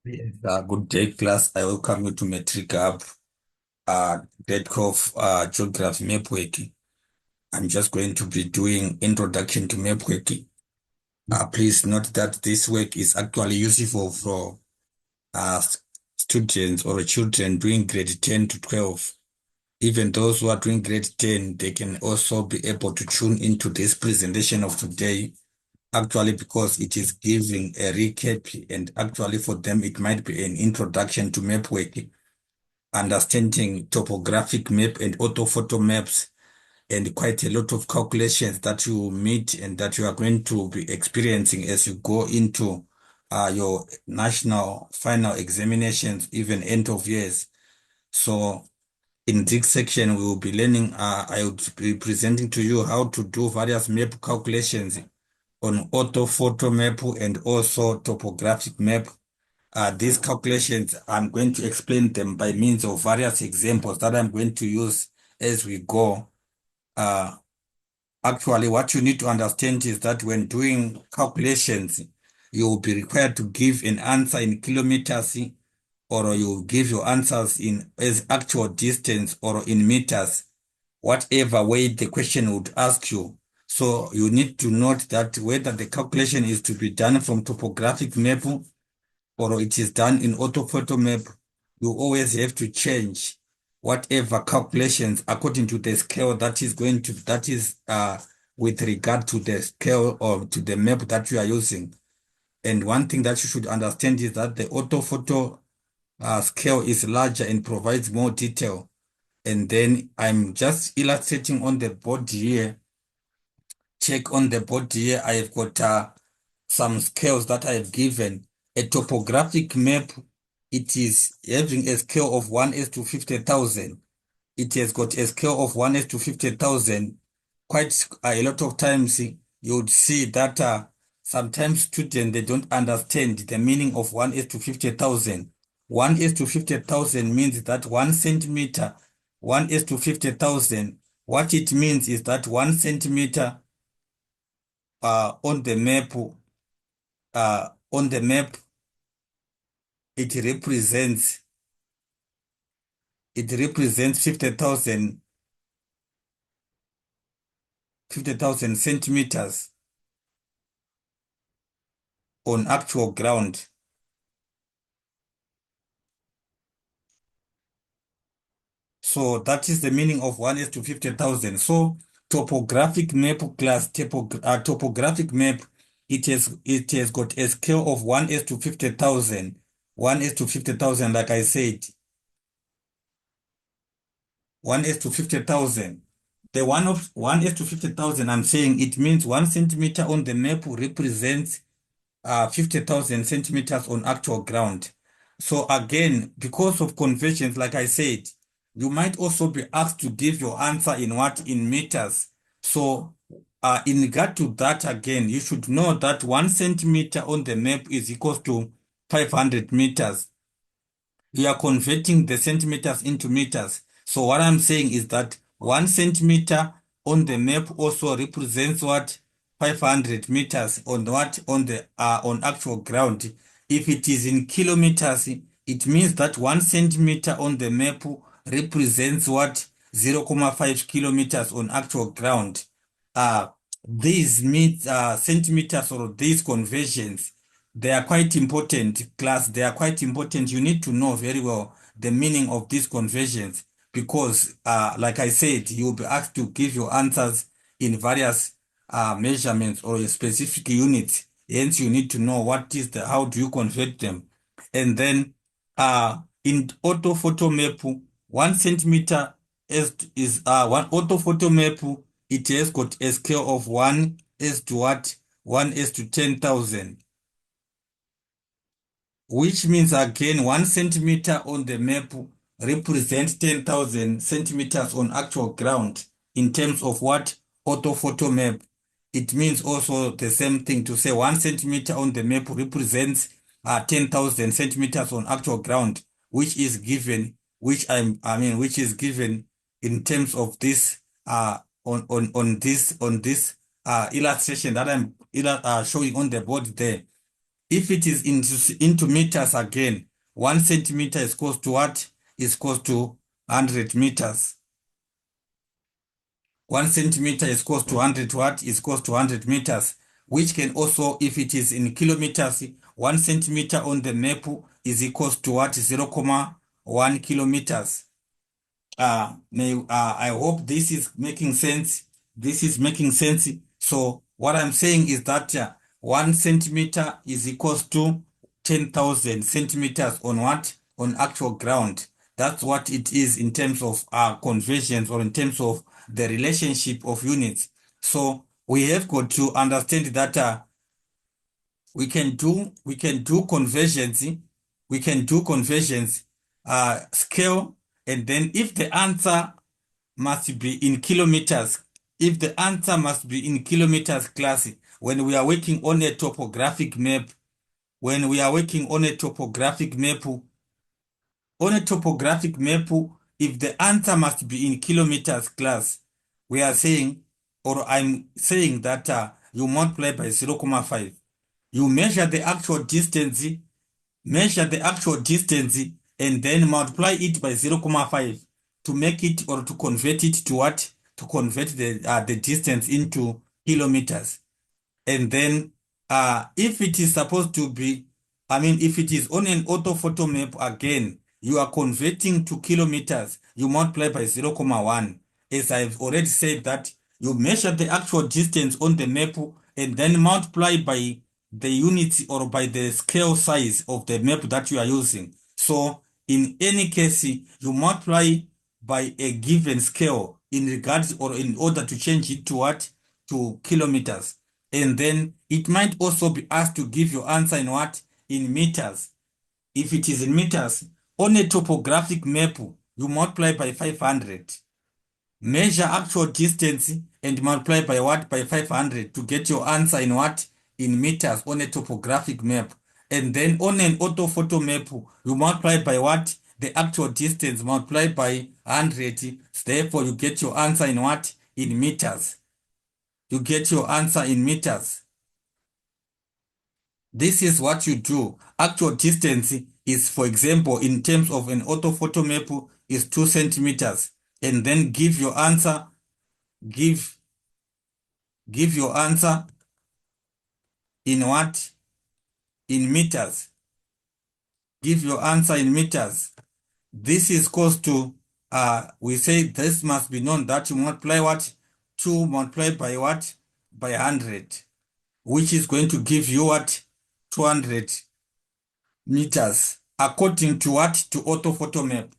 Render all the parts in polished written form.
Yes, good day, class. I welcome you to Metric Hub, grade of geography map working. I'm just going to be doing introduction to map working. Please note that this work is actually useful for uh, students or children doing grade 10 to 12. Even those who are doing grade 10, they can also be able to tune into this presentation of today, actually because it is giving a recap, and actually for them it might be an introduction to map working, understanding topographic map and orthophoto maps, and quite a lot of calculations that you meet and that you are going to be experiencing as you go into your national final examinations, even end of years. So in this section, we will be learning, I will be presenting to you how to do various map calculations on orthophoto map and also topographic map. These calculations, I'm going to explain them by means of various examples that I'm going to use as we go. Uh, Actually, what you need to understand is that when doing calculations, you will be required to give an answer in kilometers, or you give your answers in as actual distance or in meters, whatever way the question would ask you. So you need to note that whether the calculation is to be done from topographic map or it is done in orthophoto map, you always have to change whatever calculations according to the scale that is with regard to the scale or to the map that you are using. And one thing that you should understand is that the orthophoto scale is larger and provides more detail. And then I'm just illustrating on the board here. Check on the board here. I have got some scales that I have given. A topographic map, it is having a scale of 1 is to 50,000. It has got a scale of 1 is to 50,000. Quite a lot of times you would see that sometimes students, they don't understand the meaning of 1 is to 50,000. 1 is to 50,000 means that 1 centimeter, 1 is to 50,000. What it means is that 1 centimeter on the map, on the map, it represents it represents 50,000 centimeters on actual ground. So that is the meaning of 1 is to 50,000. So topographic map class topographic map, it has got a scale of 1 is to 50,000. 1 is to 50,000, like I said. 1 is to 50,000. The 1 is to 50,000, I'm saying it means 1 centimeter on the map represents 50,000 centimeters on actual ground. So again, because of conversions, like I said, you might also be asked to give your answer in what? In meters. So in regard to that, again, you should know that 1 centimeter on the map is equal to 500 meters. We are converting the centimeters into meters. So what I'm saying is that 1 centimeter on the map also represents what? 500 meters on what? On the on actual ground. If it is in kilometers, it means that 1 centimeter on the map represents what? 0.5 kilometers on actual ground. Uh, centimeters, or these conversions, they are quite important, class. They are quite important. You need to know very well the meaning of these conversions because, like I said, you'll be asked to give your answers in various measurements or specific units. Hence, you need to know how do you convert them. And then in orthophoto map, 1 centimeter is one orthophoto map. It has got a scale of 1 is to what? 1 is to 10,000, which means again 1 centimeter on the map represents 10,000 centimeters on actual ground in terms of what? Orthophoto map. It means also the same thing to say 1 centimeter on the map represents 10,000 centimeters on actual ground, which is given, which is given in terms of this on this illustration that I'm showing on the board there. If it is into meters again, 1 centimeter is equals to what? Is equals to 100 meters. 1 centimeter is equals to 100 what? Is equals to 100 meters, which can also, if it is in kilometers, 1 centimeter on the map is equals to what? 0.1 kilometers. I hope this is making sense. This is making sense. So what I'm saying is that 1 centimeter is equals to 10,000 centimeters on what? On actual ground. That's what it is in terms of conversions, or in terms of the relationship of units. So we have got to understand that we can do conversions. We can do conversions, scale, and then if the answer must be in kilometers, if the answer must be in kilometers class, when we are working on a topographic map, when we are working on a topographic map, if the answer must be in kilometers class, we are saying, or I'm saying that you multiply by 0.5. You measure the actual distance, and then multiply it by 0.5 to make it, or to convert it to what? To convert the distance into kilometers. And then if it is supposed to be, if it is on an orthophoto map again, you are converting to kilometers, you multiply by 0.1. As I've already said, that you measure the actual distance on the map and then multiply by the units, or by the scale size of the map that you are using. So in any case, you multiply by a given scale in regards, or in order to change it to what? To kilometers. And then it might also be asked to give your answer in what? In meters. If it is in meters, on a topographic map, you multiply by 500. Measure actual distance and multiply by what? By 500 to get your answer in what? In meters on a topographic map. And then on an orthophoto map, you multiply by what? The actual distance multiplied by 100. Therefore, you get your answer in what? In meters. You get your answer in meters. This is what you do. Actual distance is, for example, in terms of an orthophoto map, is 2 centimeters. And then give your answer, give your answer in what? In meters. Give your answer in meters. This is equals to, we say this must be known, that you multiply what? 2 multiplied by what? By 100, which is going to give you what? 200 meters, according to what? To orthophoto map.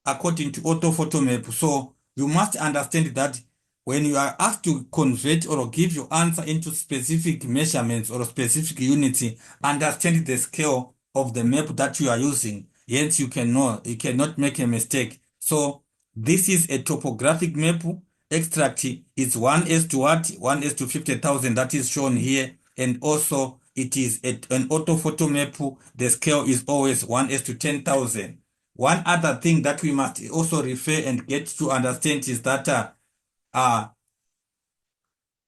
According to orthophoto map. So you must understand that when you are asked to convert or give your answer into specific measurements or specific units, understand the scale of the map that you are using. Hence, you cannot make a mistake. So this is a topographic map. Extract is 1 to what? 1 to 50,000, that is shown here. And also it is an orthophoto map. The scale is always 1 to 10,000. One other thing that we must also refer and get to understand is that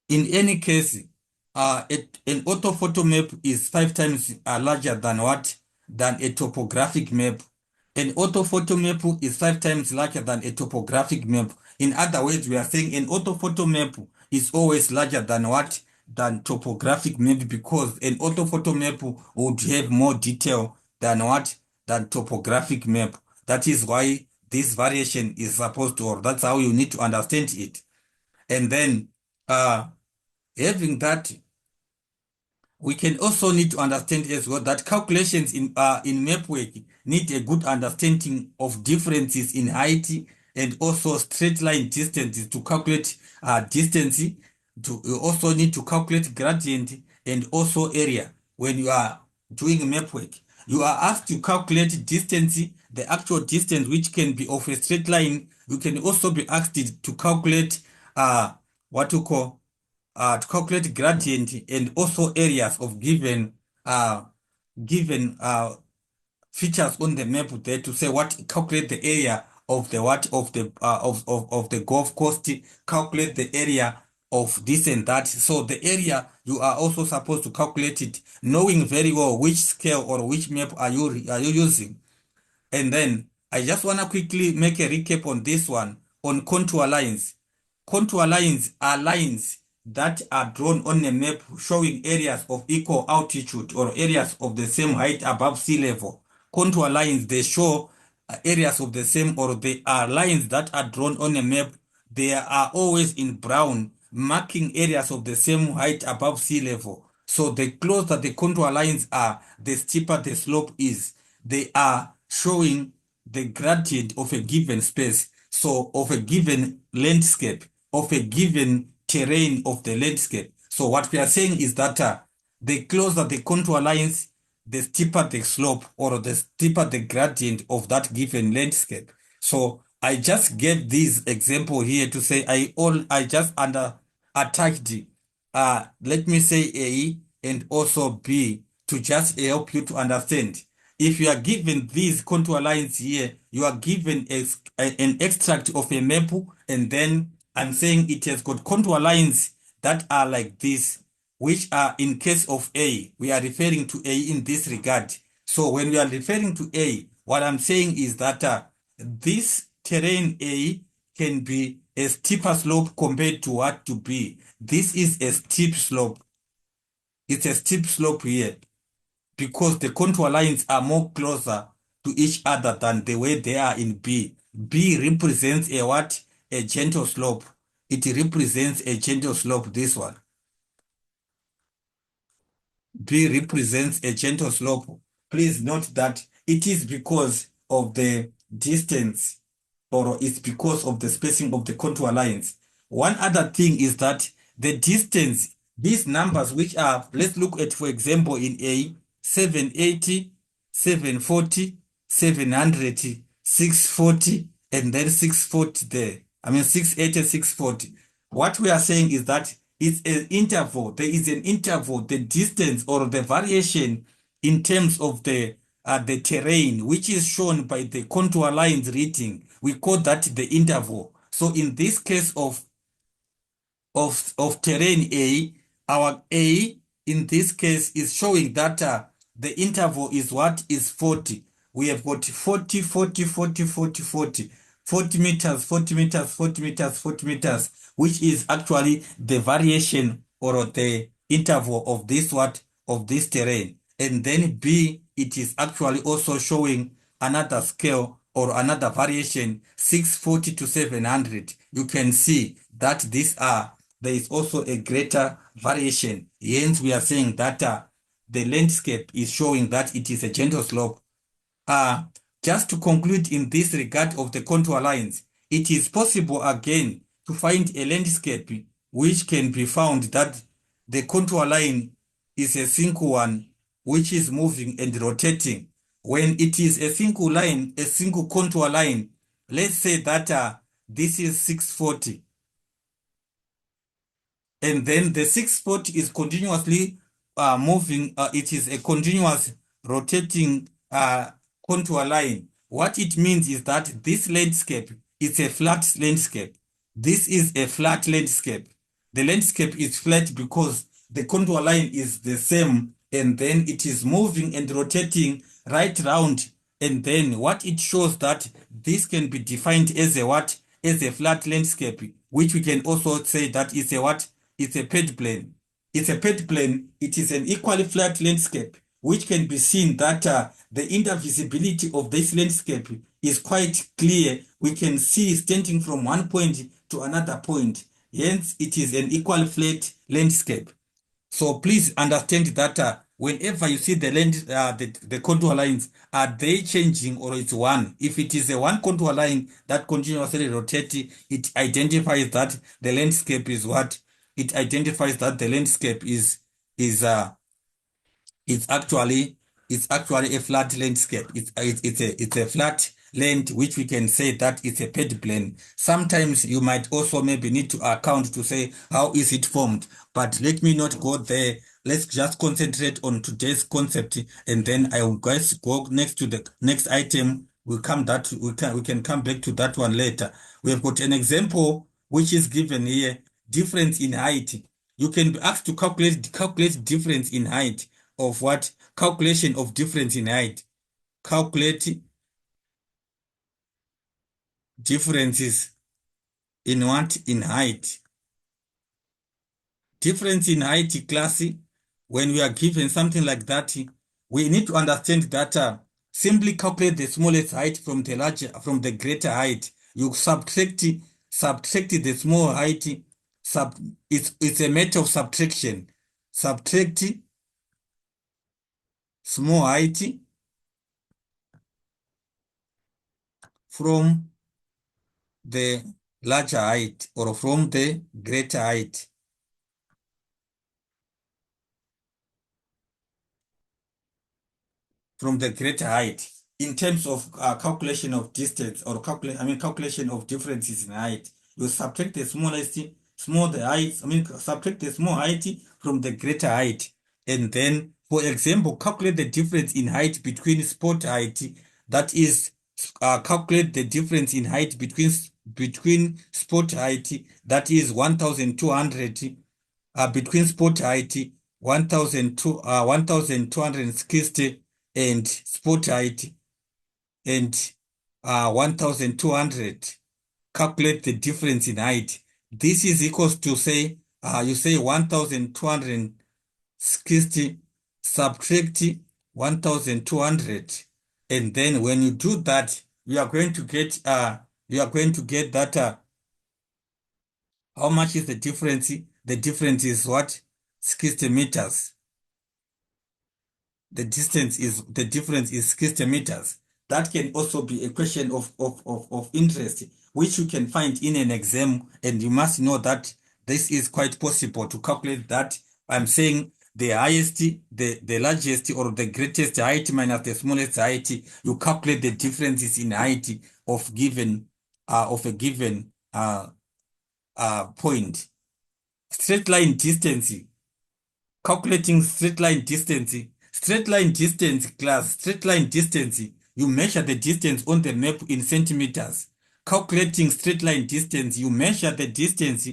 in any case, an orthophoto map is 5 times larger than what? Than a topographic map. An orthophoto map is 5 times larger than a topographic map. In other words, we are saying an orthophoto map is always larger than what? Than topographic map, because an orthophoto map would have more detail than what? Than topographic map. That is why this variation is supposed to, or that's how you need to understand it. And then having that, we can also need to understand as well that calculations in map work need a good understanding of differences in height and also straight line distances to calculate distance. You also need to calculate gradient and also area. When you are doing map work, you are asked to calculate distance, the actual distance, which can be of a straight line. You can also be asked to calculate what you call to calculate gradient and also areas of given features on the map there, to say what? Calculate the area of the what? Of the of the golf course, calculate the area of this and that. So the area, you are also supposed to calculate it, knowing very well which scale or which map are you using. And then I just want to quickly make a recap on this one on contour lines. Contour lines are lines that are drawn on a map showing areas of equal altitude or areas of the same height above sea level. Contour lines, they show areas of the same, or they are lines that are drawn on a map. They are always in brown, marking areas of the same height above sea level. So the closer the contour lines are, the steeper the slope is. They are showing the gradient of a given space, so of a given landscape, of a given terrain of the landscape. So what we are saying is that the closer the contour lines, the steeper the slope or the steeper the gradient of that given landscape. So I just gave this example here to say I just attached let me say A and also B to just help you to understand. If you are given these contour lines here, you are given an extract of a map, and then I'm saying it has got contour lines that are like this, which are in case of A. We are referring to A in this regard. So when we are referring to A, what I'm saying is that this terrain A can be a steeper slope compared to what to B. This is a steep slope. It's a steep slope here because the contour lines are more closer to each other than the way they are in B. B represents a what? A gentle slope. It represents a gentle slope, this one. B represents a gentle slope. Please note that it is because of the distance, or it's because of the spacing of the contour lines. One other thing is that the distance, these numbers which are, let's look at, for example, in A, 780, 740, 700, 640, and then 640 there. I mean 680, 640. What we are saying is that it's an interval. There is an interval, the distance or the variation in terms of the terrain, which is shown by the contour lines reading. We call that the interval. So in this case of terrain A, our A in this case is showing that the interval is what is 40. We have got 40, 40, 40, 40, 40, 40 meters, 40 meters, 40 meters, 40 meters, which is actually the variation or the interval of this what of this terrain. And then B, it is actually also showing another scale or another variation, 640 to 700. You can see that there is also a greater variation. Hence, we are saying that the landscape is showing that it is a gentle slope. Just to conclude in this regard of the contour lines, it is possible again to find a landscape which can be found that the contour line is a single one which is moving and rotating. When it is a single line, a single contour line, let's say that this is 640, and then the 640 is continuously moving. It is a continuous rotating contour line. What it means is that this landscape is a flat landscape. This is a flat landscape. The landscape is flat because the contour line is the same, and then it is moving and rotating right round. And then what it shows that this can be defined as a what? As a flat landscape, which we can also say that is a what? It's a ped plane. It's a ped plane. It is an equally flat landscape, which can be seen that the intervisibility of this landscape is quite clear. We can see standing from one point to another point. Hence, it is an equal flat landscape. So please understand that whenever you see the contour lines, are they changing or it's one? If it is a one contour line that continuously rotates, it identifies that the landscape is what? It identifies that the landscape is it's actually a flat landscape. It's a flat land which we can say that it's a ped plane. Sometimes you might also maybe need to account to say how is it formed, but let me not go there. Let's just concentrate on today's concept, and then I will guys go next to the next item. We can come back to that one later. We have got an example which is given here. difference in height. You can be asked to calculate difference in height of what? Calculation of difference in height. Calculate differences in what? In height. Difference in height class, when we are given something like that, we need to understand that simply calculate the smallest height from the larger, from the greater height. You subtract the small height. It's a matter of subtraction. Subtract small height from the larger height or from the greater height. From the greater height in terms of calculation of distance or calculation of differences in height. You subtract the subtract the small height from the greater height, and then, for example, calculate the difference in height between spot height. That is, calculate the difference in height between spot height, that is 1,200, between spot height 1,260 and spot height and 1,200. Calculate the difference in height. This is equals to say, you say 1,260 subtract 1,200, and then when you do that, you are going to get that how much is the difference? The difference is what? 60 meters. The difference is 60 meters. That can also be a question of interest, which you can find in an exam, and you must know that this is quite possible to calculate that. I'm saying the highest, the largest or the greatest height minus the smallest height. You calculate the differences in height of a given point. Straight line distance. Calculating straight line distance. Straight line distance class. Straight line distance. You measure the distance on the map in centimeters. Calculating straight line distance. You measure the distance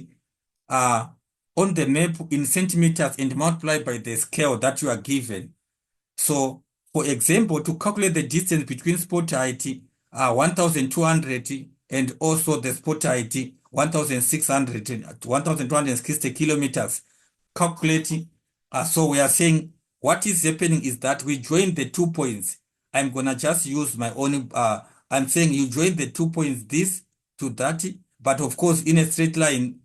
on the map in centimeters and multiply by the scale that you are given. So, for example, to calculate the distance between spot height 1,200 and also the spot height 1,600 1,260 kilometers, calculating. So we are saying what is happening is that we join the 2 points. I'm gonna just use my own. I'm saying you join the 2 points this to that, but of course in a straight line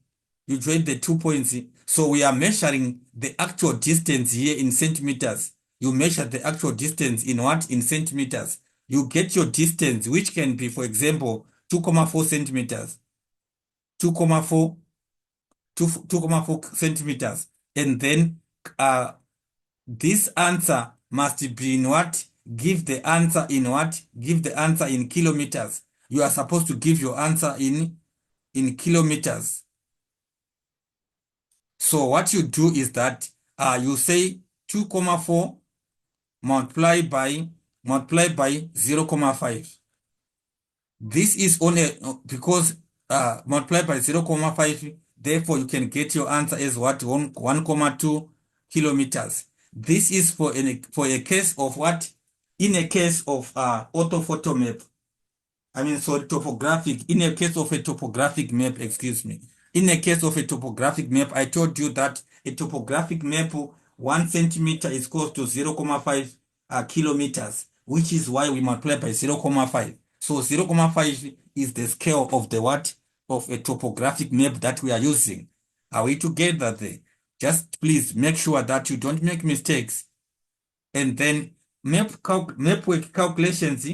you join the 2 points. So we are measuring the actual distance here in centimeters. You measure the actual distance in what? In centimeters. You get your distance, which can be, for example, 2,4 centimeters. 2,4 2,4 centimeters. And then this answer must be in what? Give the answer in what? Give the answer in kilometers. You are supposed to give your answer in kilometers. So what you do is that you say 2,4 multiply by 0,5. This is only because multiply by 0,5, therefore you can get your answer as what? 1,2 kilometers. This is for a case of what? In a case of orthophoto map. Topographic. In a case of a topographic map, excuse me. In a case of a topographic map, I told you that a topographic map, 1 centimeter is equal to 0,5 kilometers, which is why we multiply by 0,5. So 0,5 is the scale of the what? Of a topographic map that we are using. Are we together there? Just please make sure that you don't make mistakes. And then map work calculations,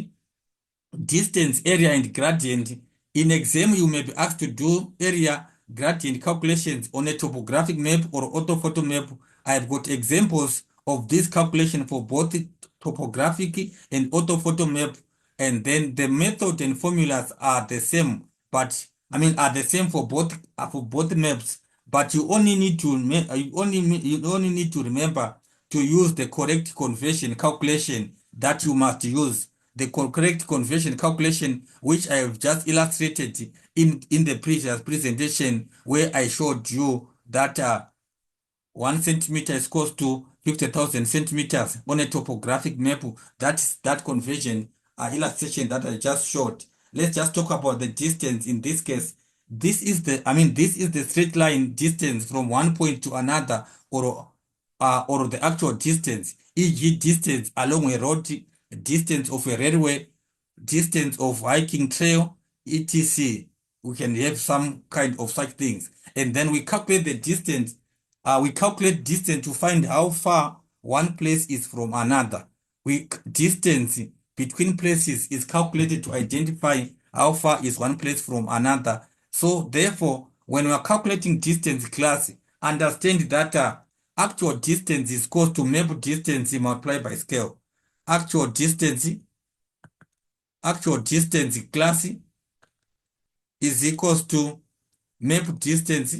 distance, area, and gradient. In exam, you may be asked to do area, gradient calculations on a topographic map or orthophoto map. I've got examples of this calculation for both topographic and orthophoto map, and then the method and formulas are the same, but are the same for both maps. But you only need to remember to use the correct conversion calculation that you must use. the correct conversion calculation, which I have just illustrated in the previous presentation, where I showed you that 1 centimeter is equals to 50,000 centimeters on a topographic map. That's that conversion illustration that I just showed. Let's just talk about the distance in this case. This is the straight line distance from one point to another, or the actual distance, e.g. distance along a road, distance of a railway, distance of hiking trail, etc. We can have some kind of such things. And then we calculate the distance. We calculate distance to find how far one place is from another. Distance between places is calculated to identify how far is one place from another. So therefore, when we are calculating distance class, understand that actual distance is equal to map distance multiplied by scale. Actual distance class is equals to map distance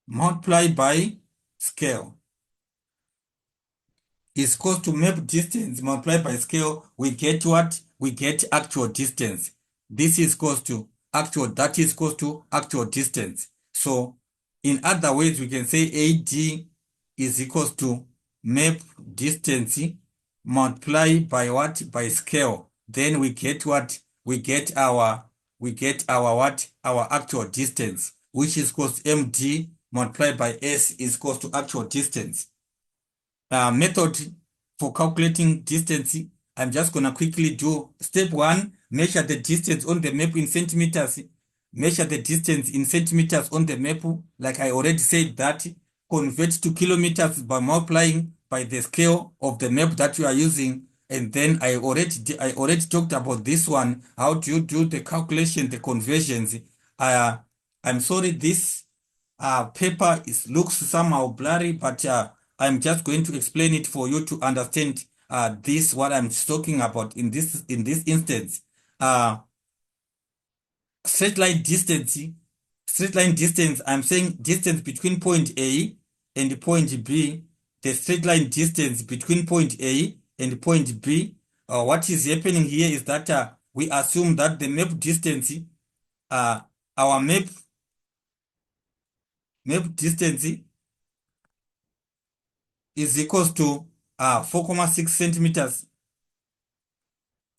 multiplied by scale. Is equal to map distance multiplied by scale. We get what? We get actual distance. This is equals to actual, that is equals to actual distance. So in other words, we can say AD is equals to map distance multiplied by what? By scale. Then we get what? We get our what? Our actual distance, which is equals to MD multiplied by S is equals to actual distance. Method for calculating distance, I'm just going to quickly do step 1. Measure the distance on the map in centimeters. Measure the distance in centimeters on the map. Like I already said, that convert to kilometers by multiplying by the scale of the map that you are using. And then I already talked about this one. How do you do the calculation, the conversions? I'm sorry, this paper looks somehow blurry, but I'm just going to explain it for you to understand this, what I'm talking about in this instance. Straight line distance, I'm saying distance between point A and point B. The straight line distance between point A and point B. What is happening here is that we assume that the map distance, our map distance is equals to 4.6 centimeters.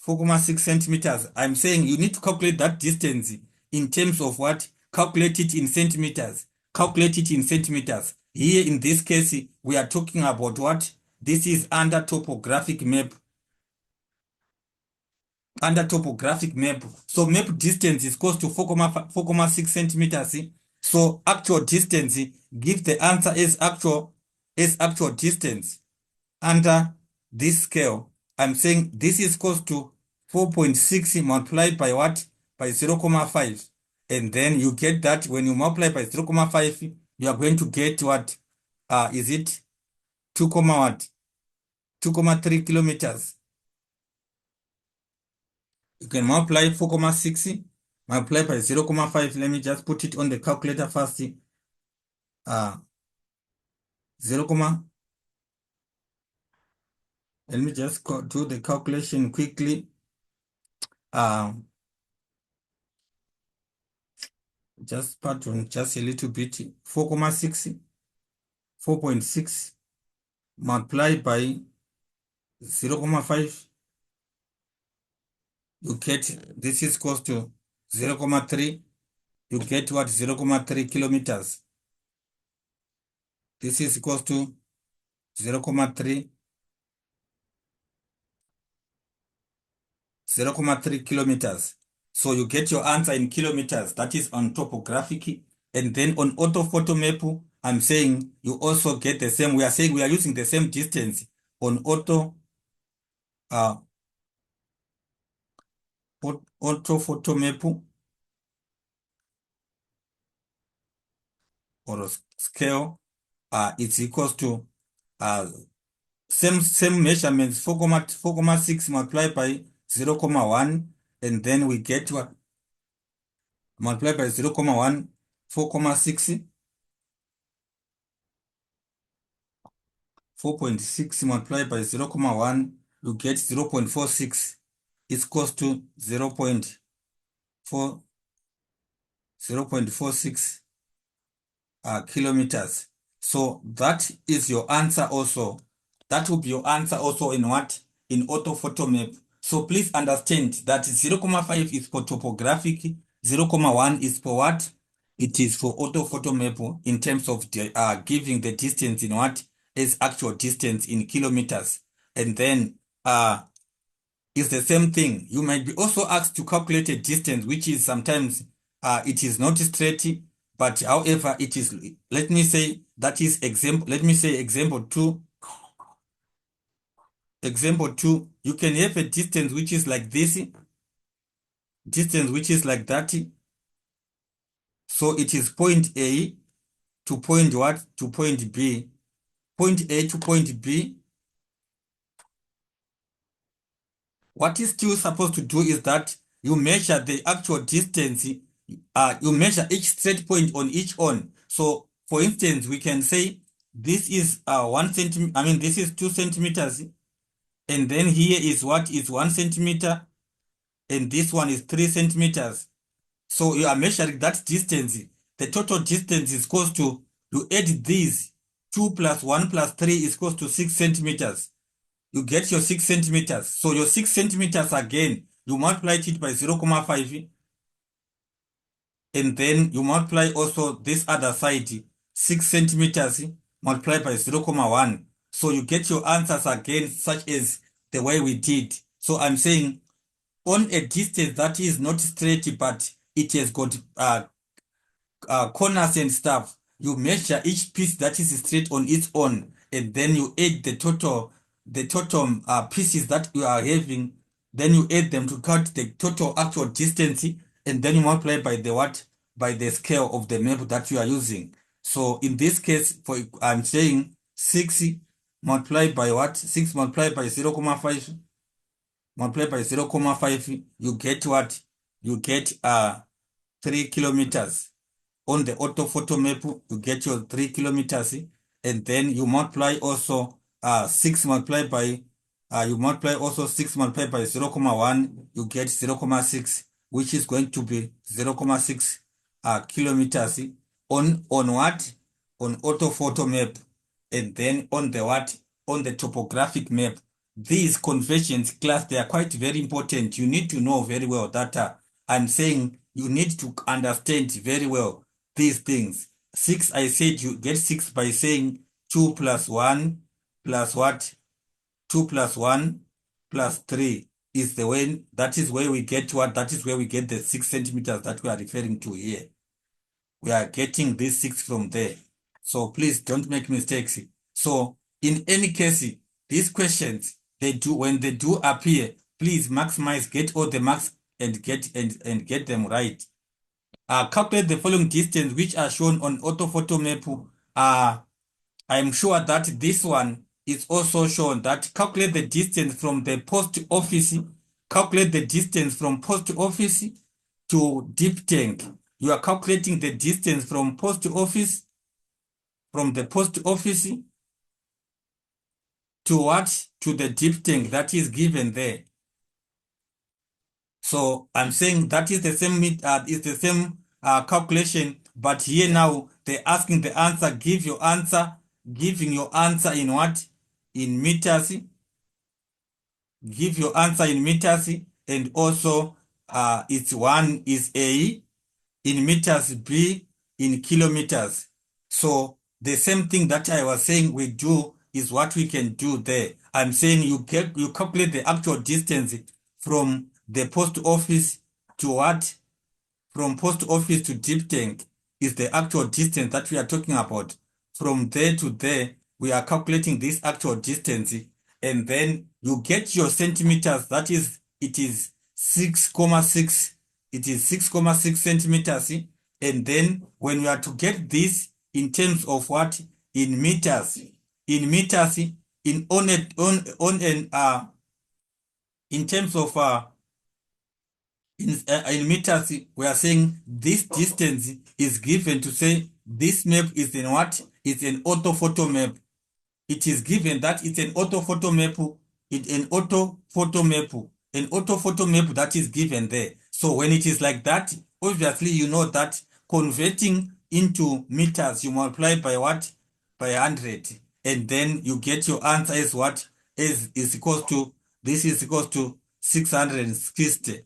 4.6 centimeters. I'm saying you need to calculate that distance in terms of what? Calculate it in centimeters. Calculate it in centimeters. Here in this case, we are talking about what? This is under topographic map. Under topographic map. So map distance is equals to 4.6 centimeters. So actual distance, give the answer as actual distance under this scale. I'm saying this is equals to 4.6 multiplied by what? By 0.5. And then you get that when you multiply by 0.5, you are going to get what? Is it 2, what? 2.3 kilometers. You can multiply 4.6 multiply by 0.5. Let me just put it on the calculator first. 0, let me just do the calculation quickly. Just pardon, just a little bit. 4.6 multiplied by 0.5, you get, this is equals to 0.3. You get what? 0.3 kilometers. This is equals to 0.3 kilometers. So you get your answer in kilometers. That is on topographic. And then on orthophoto map, I'm saying you also get the same. We are saying we are using the same distance on orthophoto map or scale. It's equals to same measurements, 4.6 multiplied by 0.1, and then we get what? Multiplied by 4.6 multiplied by 0.1, you get 0.46 is equals to 0.46 kilometers. So that is your answer also. That will be your answer also in what? In orthophoto map. So please understand that 0.5 is for topographic, 0.1 is for what? It is for orthophoto map in terms of giving the distance in what is actual distance in kilometers. And then it's the same thing. You might be also asked to calculate a distance, which is sometimes it is not straight, but however it is. Let me say that is example. Let me say example two. Example two. You can have a distance which is like this, distance which is like that. So it is point A to point what? To point B. Point A to point B. What is still supposed to do is that you measure the actual distance, you measure each straight point on each one. So for instance, we can say this is 1 centimeter, I mean this is 2 centimeters, and then here is what is 1 centimeter, and this one is 3 centimeters. So you are measuring that distance. The total distance is equals to, you add these, 2 plus 1 plus 3 is equals to 6 centimeters. You get your 6 centimeters. So your 6 centimeters again, you multiply it by 0.5, and then you multiply also this other side, 6 centimeters multiplied by 0.1. So you get your answers again, such as the way we did. So I'm saying on a distance that is not straight, but it has got corners and stuff, you measure each piece that is straight on its own, and then you add the total pieces that you are having. Then you add them to count the total actual distance, and then you multiply by the what? By the scale of the map that you are using. So in this case, for I'm saying 6 multiplied by what? 6 multiplied by 0.5 multiplied by 0.5, you get what? You get 3 kilometers. On the orthophoto map, you get your 3 kilometers, and then you multiply also 6 multiplied by you multiply also 6 multiplied by 0.1, you get 0.6, which is going to be 0.6 kilometers on what? On orthophoto map. And then on the what? On the topographic map. These conversions, class, they are quite very important. You need to know very well that I'm saying you need to understand very well these things. 6, I said you get 6 by saying 2 plus 1 plus what? 2 plus 1 plus 3 is the way, that is where we get what? That is where we get the 6 centimeters that we are referring to here. We are getting this 6 from there. So please don't make mistakes. So in any case, these questions, they do, when they do appear, please maximize, get all the marks and get them right. Calculate the following distance which are shown on orthophoto map. I'm sure that this one is also shown, that calculate the distance from the post office. Calculate the distance from post office to deep tank. You are calculating the distance from post office, from the post office to what? To the deep tank that is given there. So I'm saying that is the same calculation, but here now they're asking the answer, give your answer, giving your answer in what? In meters. Give your answer in meters, and also it's one is A in meters, B in kilometers. So the same thing that I was saying we do is what we can do there. I'm saying you calculate the actual distance from the post office to what? From post office to deep tank is the actual distance that we are talking about. From there to there, we are calculating this actual distance, and then you get your centimeters. That is, it is 6,6. It is 6,6 centimeters. And then when we are to get this in terms of what? In meters. In meters, in on it on an in terms of in meters, we are saying this distance is given to say this map is in what? It's an orthophoto map. it is given that it's an orthophoto map. It's an orthophoto map. An orthophoto map that is given there. So when it is like that, obviously you know that converting into meters, you multiply by what? By 100. And then you get your answer as what? Is equals to, this is equals to 660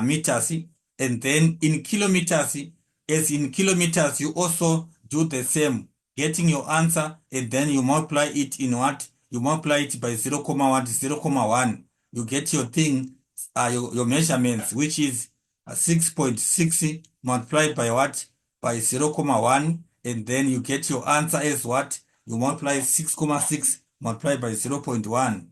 meters. And then in kilometers, as in kilometers, you also do the same, getting your answer, and then you multiply it in what? You multiply it by 0, 0.1, 0, 0.1. You get your thing, your measurements, which is 6.6 multiplied by what? By 0, 0.1. And then you get your answer as what? You multiply 6.6 multiplied by 0 0.1.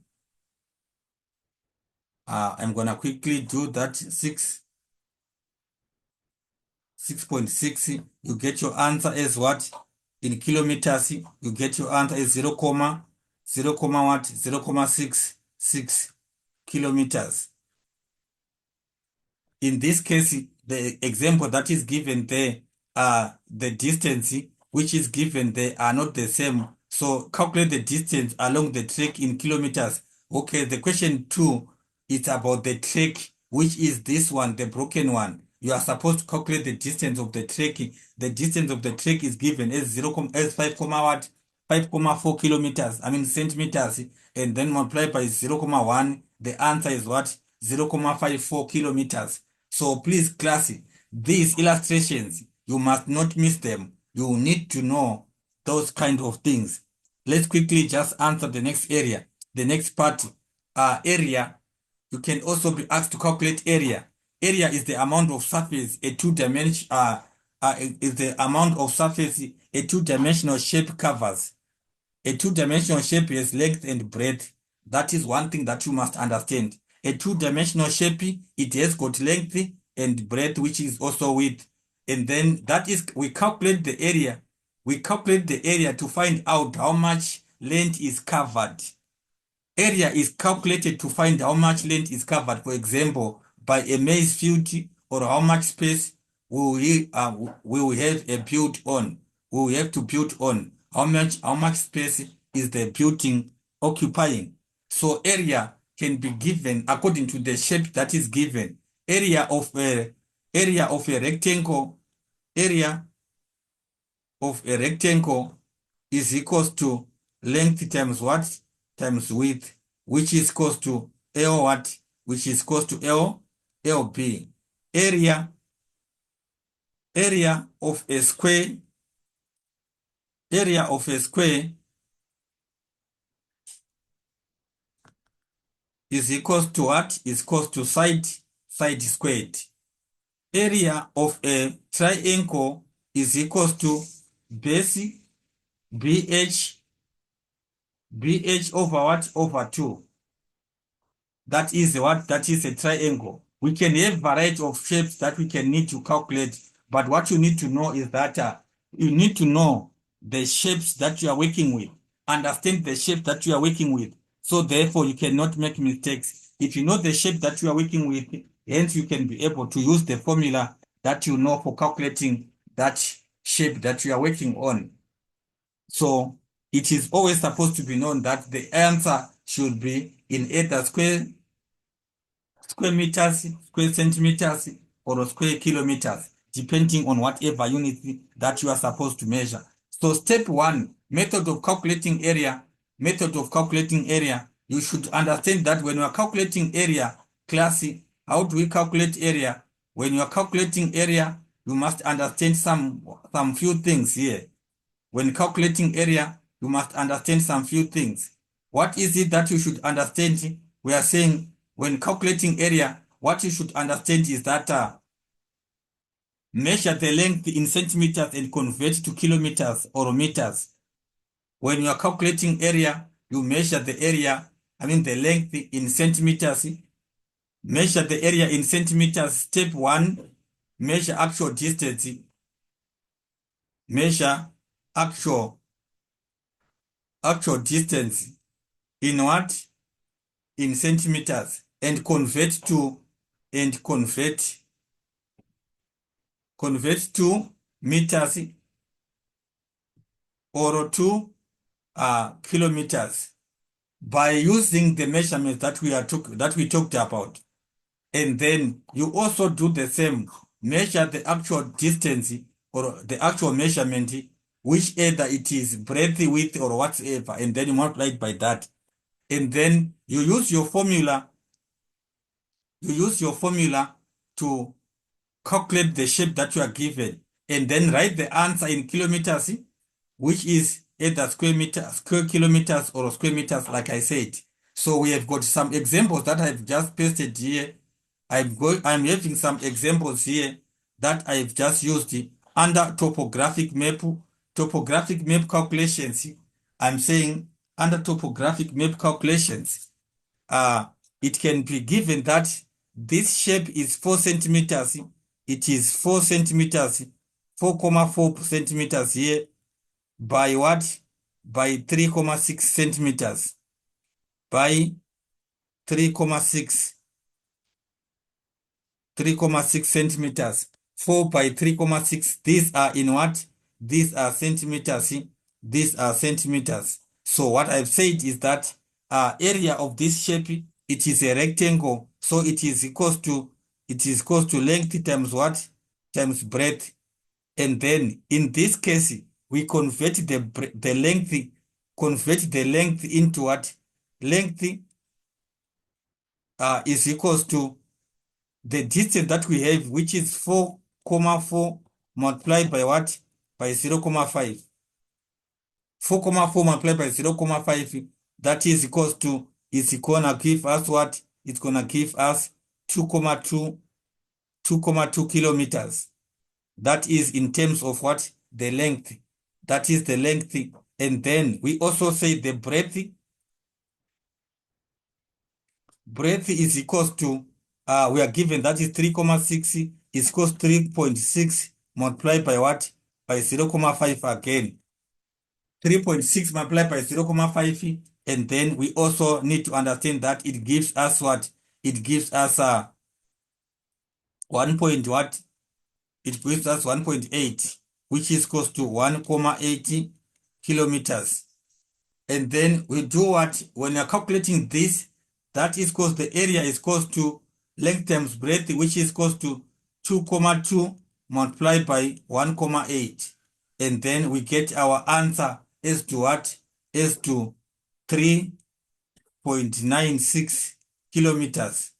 I'm going to quickly do that. 6.6, you get your answer as what? In kilometers, you get your answer as 0, 0, what? 0, 0.66 kilometers. In this case, the example that is given there, the distance which is given there are not the same. So calculate the distance along the track in kilometers. Okay, the question 2 is about the track, which is this one, the broken one. You are supposed to calculate the distance of the track. The distance of the track is given as 5, what? 5.4 kilometers, I mean centimeters, and then multiply by 0, 0.1. The answer is what? 0.54 kilometers. So please, class, these illustrations, you must not miss them. You need to know those kind of things. Let's quickly just answer the next area. The next part, area. You can also be asked to calculate area. Area is the amount of surface a two-dimension is the amount of surface a two-dimensional shape covers. A two-dimensional shape has length and breadth. That is one thing that you must understand. A two-dimensional shape, it has got length and breadth, which is also width. And then that is, we calculate the area. We calculate the area to find out how much land is covered. Area is calculated to find how much land is covered, for example, by a maize field, or how much space we will have a build on. We will have to build on. How much space is the building occupying? So area can be given according to the shape that is given. Area of a rectangle, area of a rectangle is equals to length times what? Times width, which is equals to L what? Which is equals to LB. Area of a square, area of a square is equals to what? Is equals to side squared. Area of a triangle is equals to base BH over what? Over 2. That is what? That is a triangle. We can have variety of shapes that we can need to calculate, but what you need to know is that you need to know the shapes that you are working with. Understand the shape that you are working with. So therefore, you cannot make mistakes. If you know the shape that you are working with, hence you can be able to use the formula that you know for calculating that shape that you are working on. So it is always supposed to be known that the answer should be in either square meters, square centimeters, or square kilometers, depending on whatever unit that you are supposed to measure. So step 1, method of calculating area. Method of calculating area. You should understand that when you are calculating area, class, how do we calculate area? When you are calculating area, you must understand some few things here. When calculating area, you must understand some few things. What is it that you should understand? We are saying when calculating area, what you should understand is that measure the length in centimeters and convert to kilometers or meters. When you are calculating area, you measure the area, the length in centimeters. Measure the area in centimeters. Step 1, measure actual distance. Measure actual distance in what? In centimeters, and convert to meters or 2 kilometers by using the measurements that we talked about. And then you also do the same, measure the actual distance or the actual measurement, which either it is breadth, width, or whatever, and then you multiply it by that. And then you use your formula to calculate the shape that you are given, and then write the answer in kilometers, which is either square kilometers or square meters, like I said. So we have got some examples that I've just pasted here. I'm having some examples here that I've just used under topographic map calculations. I'm saying under topographic map calculations, uh, it can be given that this shape is 4 centimeters. It is 4 centimeters, 4,4 centimeters here by what? By 3,6 centimeters. By 3,6 centimeters. 4 by 3,6. These are in what? These are centimeters. These are centimeters. So what I've said is that area of this shape, it is a rectangle. So it is equals to length times what? Times breadth. And then in this case, we convert the length into what? Length is equals to the distance that we have, which is 4,4 multiplied by what? By 0,5. 4,4 multiplied by 0,5, that is equals to, it's gonna give us what? It's gonna give us 2,2 kilometers. That is in terms of what? The length. That is the length. And then we also say the breadth. Breadth is equals to, we are given that is 3,6 is equals 3.6 multiplied by what? By 0,5 again. 3.6 multiplied by 0,5. And then we also need to understand that it gives us what? It gives us 1 point what? It gives us 1.8, which is close to 1,80 kilometers. And then we do what? When you're calculating this, that is close, the area is close to length times breadth, which is close to 2,2 multiplied by 1,8. And then we get our answer as to what? As to 3.96 kilometers.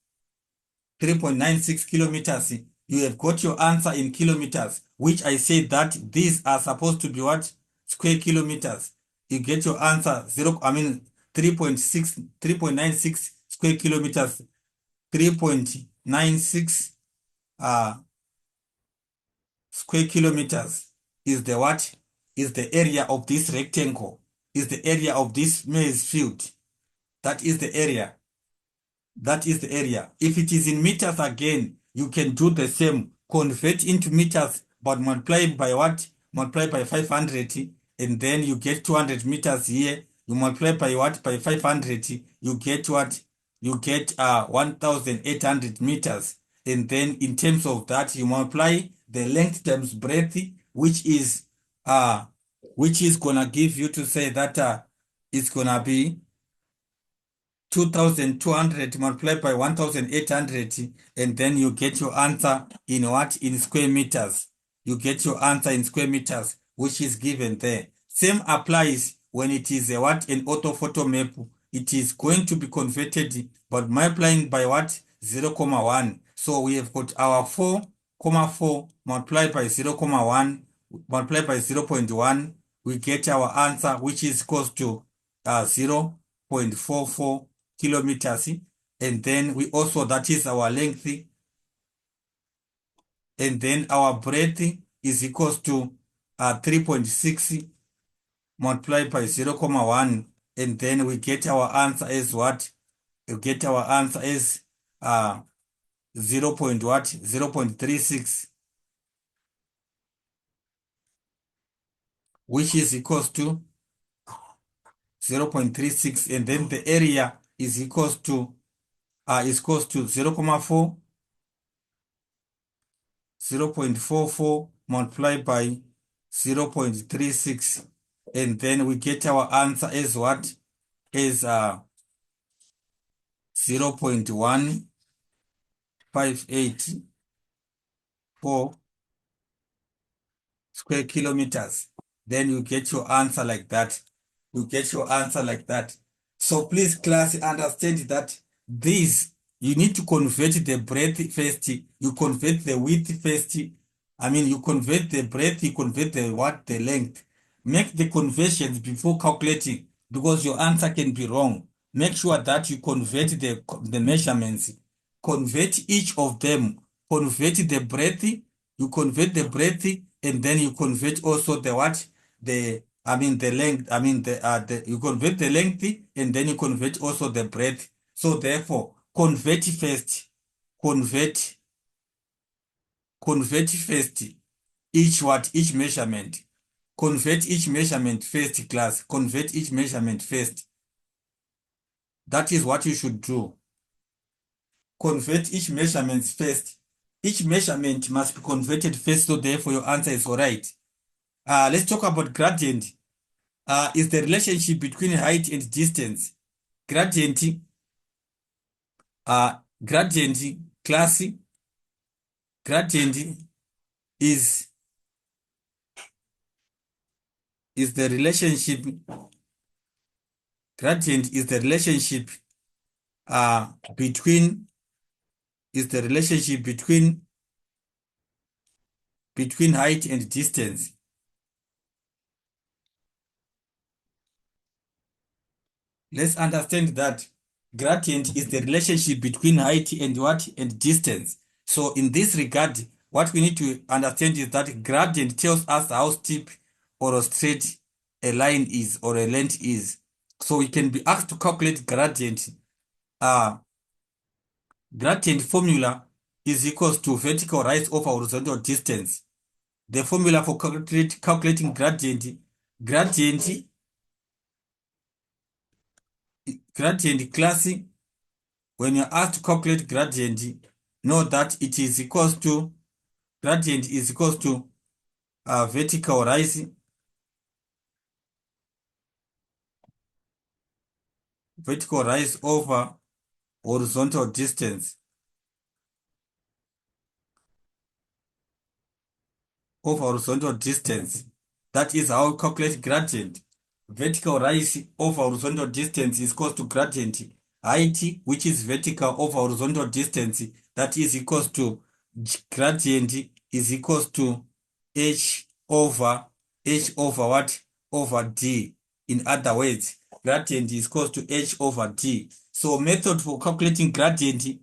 3.96 kilometers. You have got your answer in kilometers, which I said that these are supposed to be what? Square kilometers. You get your answer 3.96 square kilometers. 3.96 square kilometers is the what? Is the area of this rectangle, is the area of this maize field. That is the area. That is the area. If it is in meters again, you can do the same. Convert into meters, but multiply by what? Multiply by 500, and then you get 200 meters here. You multiply by what? By 500, you get what? You get 1,800 meters. And then in terms of that, you multiply the length times breadth, which is gonna give you to say that it's gonna be 2,200 multiplied by 1,800, and then you get your answer in what? In square meters. You get your answer in square meters, which is given there. Same applies when it is a what? An orthophoto map. It is going to be converted, but multiplying by what? 0,1. So we have got our 4,4 multiplied by 0,1 multiplied by 0.1. We get our answer, which is close to 0.44 kilometers. And then we also, that is our length, and then our breadth is equals to 3.6 multiplied by 0,1, and then we get our answer as what? We get our answer as 0. What? 0.36, which is equals to 0.36, and then the area is equals to 0.44 multiplied by 0.36, and then we get our answer as what? As 0.1584 square kilometers. Then you get your answer like that. You get your answer like that. So please, class, understand that this, you need to convert the breadth first. You convert the width first. I mean, you convert the breadth, you convert the what, the length. Make the conversions before calculating because your answer can be wrong. Make sure that you convert the measurements. Convert each of them. Convert the breadth, you convert the breadth, and then you convert also the what? The length, you convert the length, and then you convert also the breadth. So therefore, convert first. Convert, convert first. Each what? Each measurement. Convert each measurement first, class. Convert each measurement first. That is what you should do. Convert each measurement first. Each measurement must be converted first, so therefore your answer is all right. Let's talk about gradient. Is the relationship between height and distance. Gradient, gradient class, gradient is the relationship. Gradient is the relationship between height and distance. Let's understand that gradient is the relationship between height and what? And distance. So in this regard, what we need to understand is that gradient tells us how steep or straight a line is or a length is. So we can be asked to calculate gradient. Gradient formula is equals to vertical rise over horizontal distance. The formula for calculating gradient class, when you're asked to calculate gradient, know that it is equals to, gradient is equals to vertical rise over horizontal distance. Over horizontal distance. That is how we calculate gradient. Vertical rise over horizontal distance is equal to gradient height, which is vertical over horizontal distance. That is equals to gradient is equals to h over what? Over d. In other words, gradient is equals to h over d. So method for calculating gradient,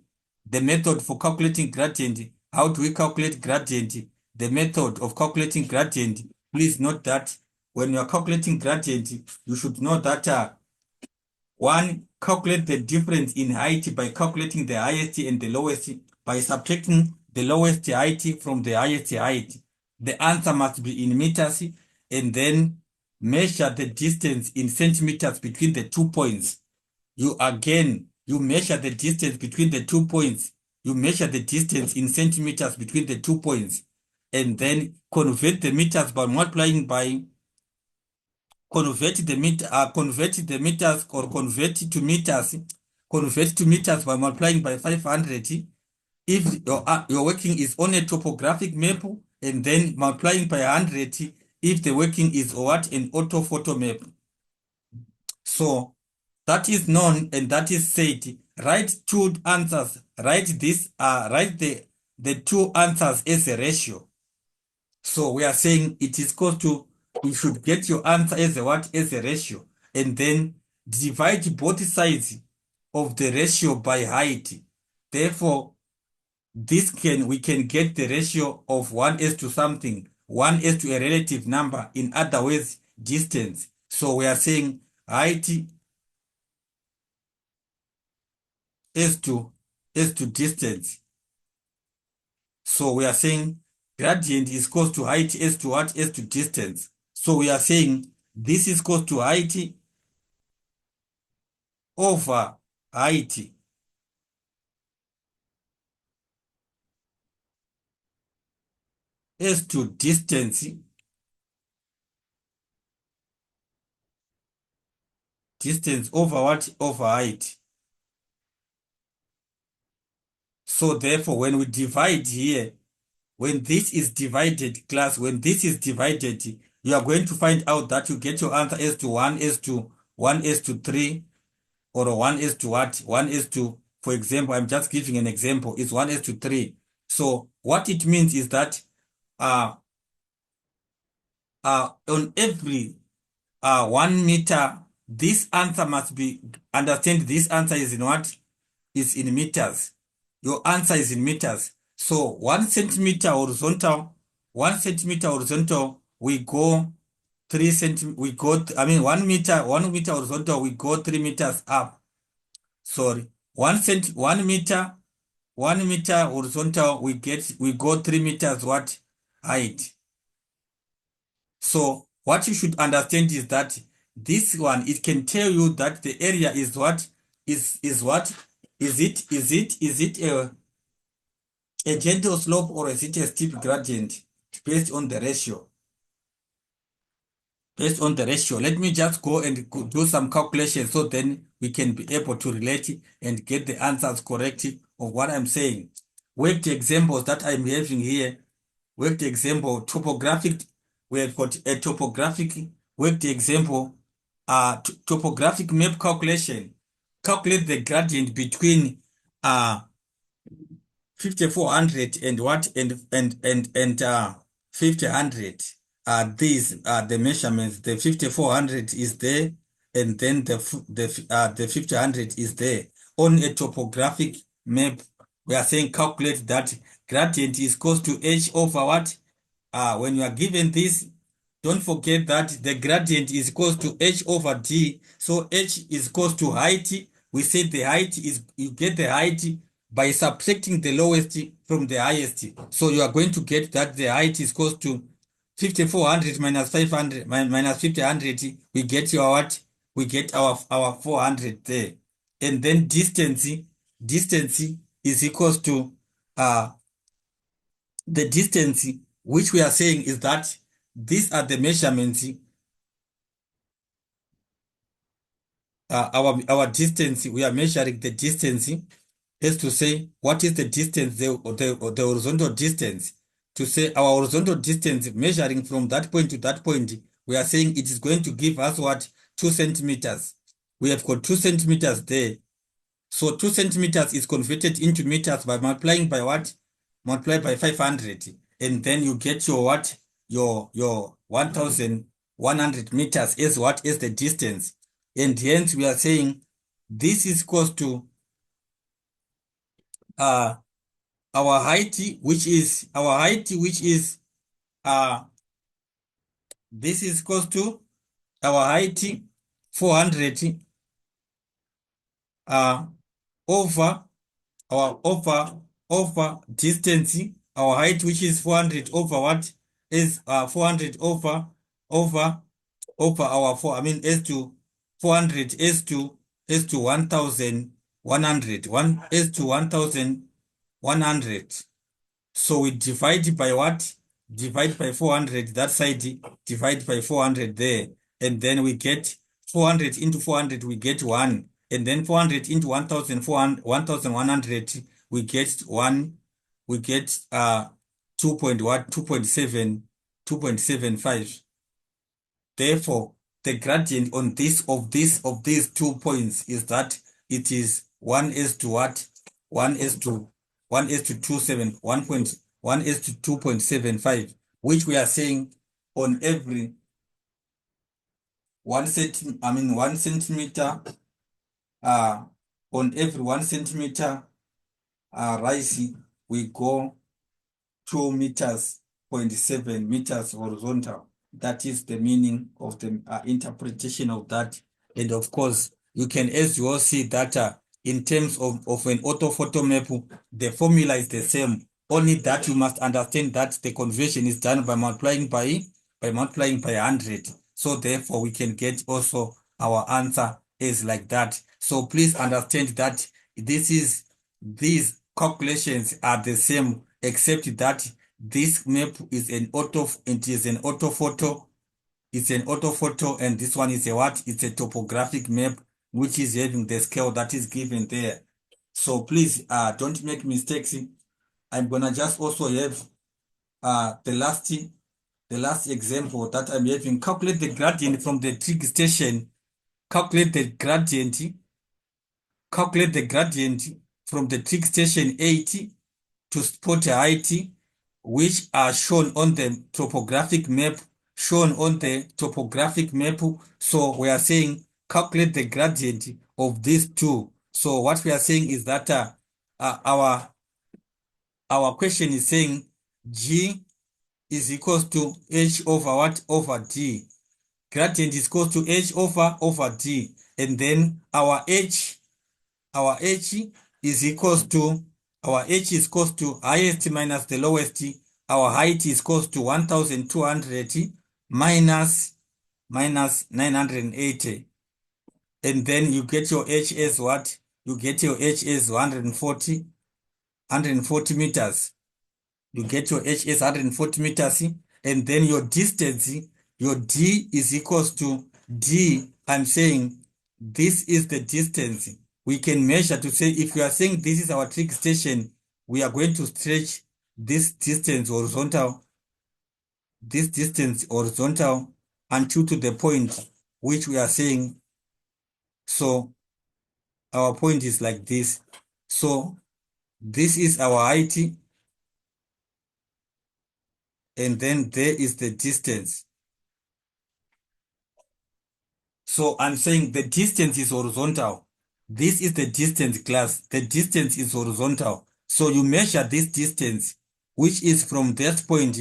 the method for calculating gradient, how do we calculate gradient? The method of calculating gradient, please note that when you are calculating gradient, you should know that one, calculate the difference in height by calculating the highest and the lowest by subtracting the lowest height from the highest height. The answer must be in meters, and then measure the distance in centimeters between the 2 points. You measure the distance between the 2 points. You measure the distance in centimeters between the 2 points, and then convert the meters by multiplying by convert the meters or convert to meters by multiplying by 500 if your working is on a topographic map, and then multiplying by 100 if the working is what? An orthophoto map. So that is known and that is said. Write two answers. Write the two answers as a ratio. So we are saying it is equal to, you should get your answer as a what? As a ratio. And then divide both sides of the ratio by height. Therefore, we can get the ratio of 1 to something, 1 to a relative number, in other words, distance. So we are saying height is to distance. So we are saying gradient is equal to height is to what? Is to distance. So we are saying this is equal to height over height is to distance distance over what? Over height. So therefore, when we divide here, when this is divided, class, when this is divided, you are going to find out that you get your answer as to 1 is to 1 is to 3, or 1 is to what? 1 is to, for example, I'm just giving an example, is 1 is to 3. So what it means is that uh, on every 1 meter, this answer must be, understand this answer is in what? Is in meters. Your answer is in meters. So 1 centimeter horizontal, 1 centimeter horizontal, we go 3 centimeters, we go, I mean 1 meter horizontal, we go 3 meters up. Sorry, 1 meter, 1 meter horizontal, we go 3 meters what? Height. So what you should understand is that this one, it can tell you that the area is what? Is what? Is it a gentle slope, or is it a steep gradient, based on the ratio? Based on the ratio. Let me just go and do some calculations, so then we can be able to relate and get the answers correct of what I'm saying. Worked examples that I'm having here. Worked example, topographic. We have got a topographic worked example. Topographic map calculation. Calculate the gradient between 5400 and what? And 5000. These are the measurements. The 5400 is there, and then the 5000 is there. On a topographic map, we are saying calculate that gradient is equals to h over what? When you are given this, don't forget that the gradient is equals to h over d. So h is equals to height. We say the height is, you get the height by subtracting the lowest from the highest. So you are going to get that the height is equals to 5400 minus 500 minus 5000. We get your what? We get our 400 there. And then distance is equals to the distance, which we are saying is that these are the measurements. Our distance, we are measuring the distance, is to say what is the distance, the horizontal distance. To say our horizontal distance measuring from that point to that point, we are saying it is going to give us what? 2 centimeters. We have got 2 centimeters there. So 2 centimeters is converted into meters by multiplying by what? Multiply by 500. And then you get your what? Your 1100 meters is what is the distance. And hence we are saying this is equals to uh our height, which is this is equals to our height 400 over our over distance, our height, which is 400 over what is 400 over our 4, I mean s to 400 s to 1100, 1 s to 1100. So we divide by what? Divide by 400 that side, divide by 400 there, and then we get 400 into 400, we get 1, and then 400 into 1100, we get 1, we get 2 point what? 2.7, 2.75. Therefore, the gradient on these 2 points is that it is 1 is to what? 1 is to 1 is to 27, 1.1 is to 2.75, which we are saying on every 1 centimeter, on every 1 centimeter rise, we go 2 meters, 0.7 meters horizontal. That is the meaning of the interpretation of that. And of course, you can as well see that in terms of an orthophoto map, the formula is the same. Only that you must understand that the conversion is done by multiplying by 100. So therefore, we can get also our answer is like that. So please understand that these calculations are the same, except that this map is an orthophoto it's an orthophoto, and this one is a what? It's a topographic map, which is having the scale that is given there. So please don't make mistakes. I'm gonna just also have the last example that I'm having. Calculate the gradient from the trig station. Calculate the gradient. Calculate the gradient from the trig station 80 to spot height, which are shown on the topographic map. Shown on the topographic map. So we are saying calculate the gradient of these two. So what we are saying is that our question is saying G is equals to H over what? Over D. Gradient is equals to H over D. And then our H is equals to, our H is equals to highest minus the lowest. Our height is equals to 1,200 minus 980. And then you get your H as what? You get your H as 140 meters. You get your H as 140 meters, and then your distance, your D is equals to D. I'm saying this is the distance we can measure to say if we are saying this is our trig station, we are going to stretch this distance horizontal, until to the point which we are saying. So our point is like this. So this is our height, and then there is the distance. So I'm saying the distance is horizontal. This is the distance, class. The distance is horizontal. So you measure this distance, which is from that point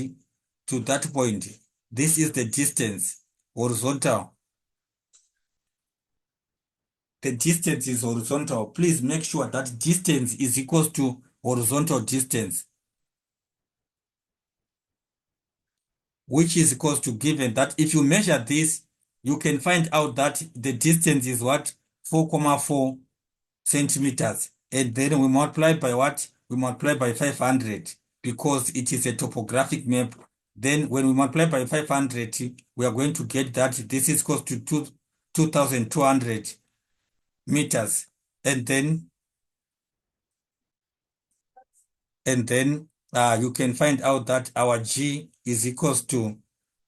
to that point. This is the distance, horizontal. The distance is horizontal. Please make sure that distance is equals to horizontal distance, which is equals to, given that if you measure this, you can find out that the distance is what? 4,4 centimeters. And then we multiply by what? We multiply by 500 because it is a topographic map. Then when we multiply by 500, we are going to get that this is equals to 2,200 meters. And then you can find out that our G is equals to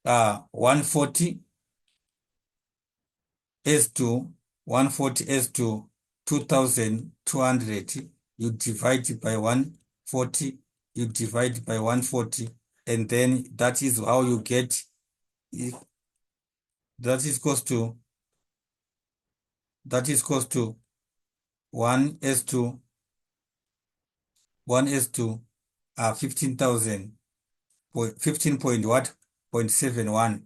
140 as to 2,200. You divide by 140, you divide by 140, and then that is how you get that is equals to 1 as to 15,000, 15 point what? 0.71.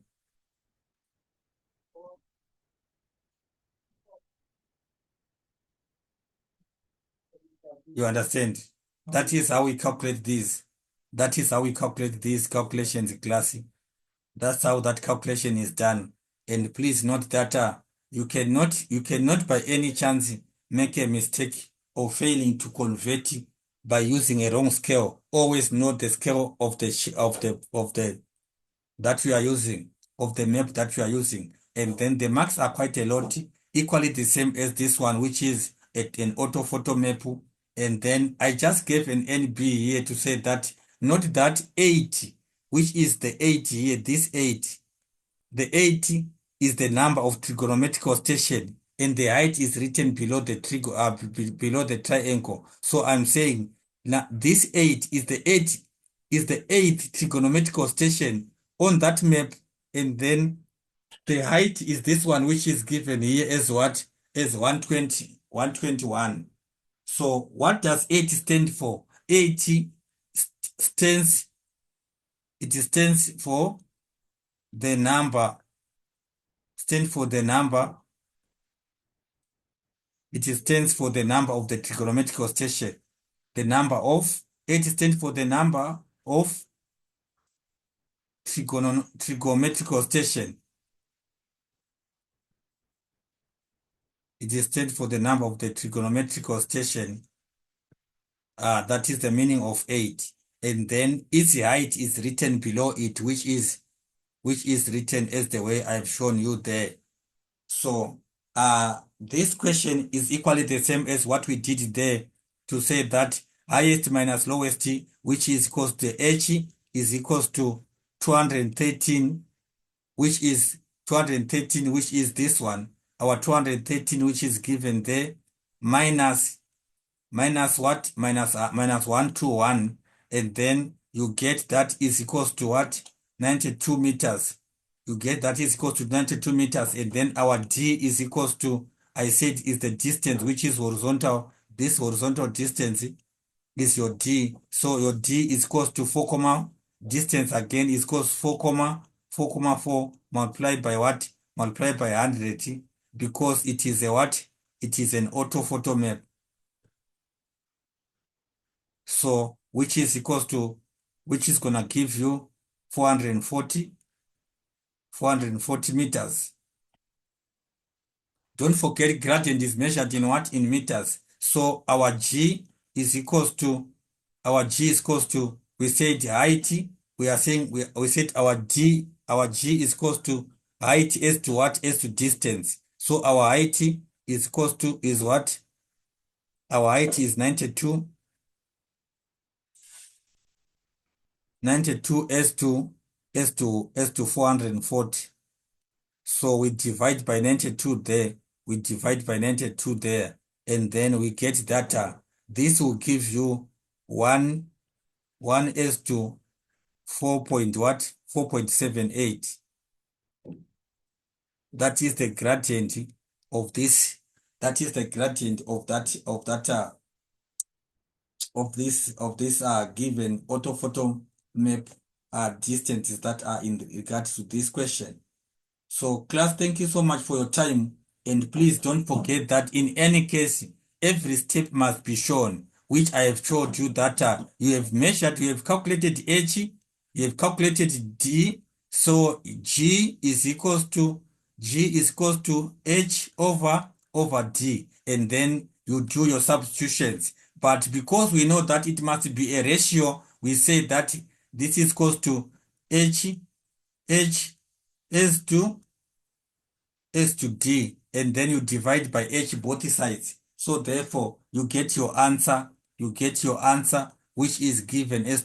You understand? That is how we calculate this. That is how we calculate these calculations, class. That's how that calculation is done. And please note that you cannot by any chance make a mistake of failing to convert by using a wrong scale. Always note the scale of the that we are using, of the map that we are using. And then the marks are quite a lot, equally the same as this one, which is an orthophoto map. And then I just gave an NB here to say that, not that 8, which is the 8 here, this 8. The 8 is the number of trigonometrical station, and the height is written below the below the triangle. So I'm saying now this 8 is the 8th trigonometrical station on that map, and then the height is this one, which is given here as what? As 120, 121. So what does 8 stand for? 8 stands, it stands for the number, it stands for the number of the trigonometrical station. The number of 8 stands for the number of trigonometrical station. It stands for the number of the trigonometrical station. That is the meaning of 8. And then its height is written below it, which is which is written as the way I've shown you there. So this question is equally the same as what we did there to say that highest minus lowest, which is equals to h, is equals to 213, which is 213, which is this one, our 213, which is given there, minus what? Minus 121, and then you get that is equals to what? 92 meters. You get that is equals to 92 meters, and then our d is equals to, I said, is the distance which is horizontal. This horizontal distance is your d. So your d is equals to 4 comma, distance again is equals 4 comma 4 multiplied by what? Multiplied by 100, because it is a what? It is an orthophoto map. So which is equals to, which is gonna give you 440 meters. Don't forget gradient is measured in what? In meters. So our G is equals to, we said height, we are saying, we said our G is equals to height as to what? As to distance. So our height is equals to, is what? Our height is 92 as to 440. So we divide by 92 there, and then we get that this will give you 1 as to 4 point what? 4.78. That is the gradient of this. That is the gradient of that of this given orthophoto map distances that are in regards to this question. So class, thank you so much for your time. And please don't forget that in any case, every step must be shown, which I have showed you that you have measured, you have calculated H, you have calculated D. So G is equals to H over D. And then you do your substitutions. But because we know that it must be a ratio, we say that this is equals to H is to D, and then you divide by H both sides. So therefore, you get your answer, which is given as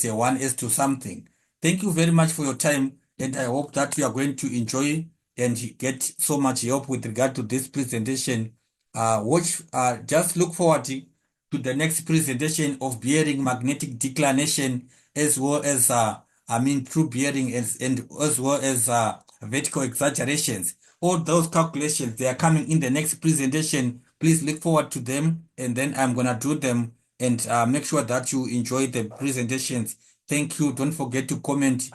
a 1 as to something. Thank you very much for your time, and I hope that you are going to enjoy and get so much help with regard to this presentation. Just look forward to the next presentation of bearing magnetic declination, as well as true bearing, and as well as vertical exaggerations. All those calculations, they are coming in the next presentation. Please look forward to them, and then I'm gonna do them, and make sure that you enjoy the presentations. Thank you. Don't forget to comment,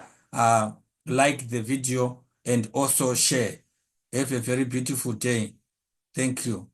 like the video, and also share. Have a very beautiful day. Thank you.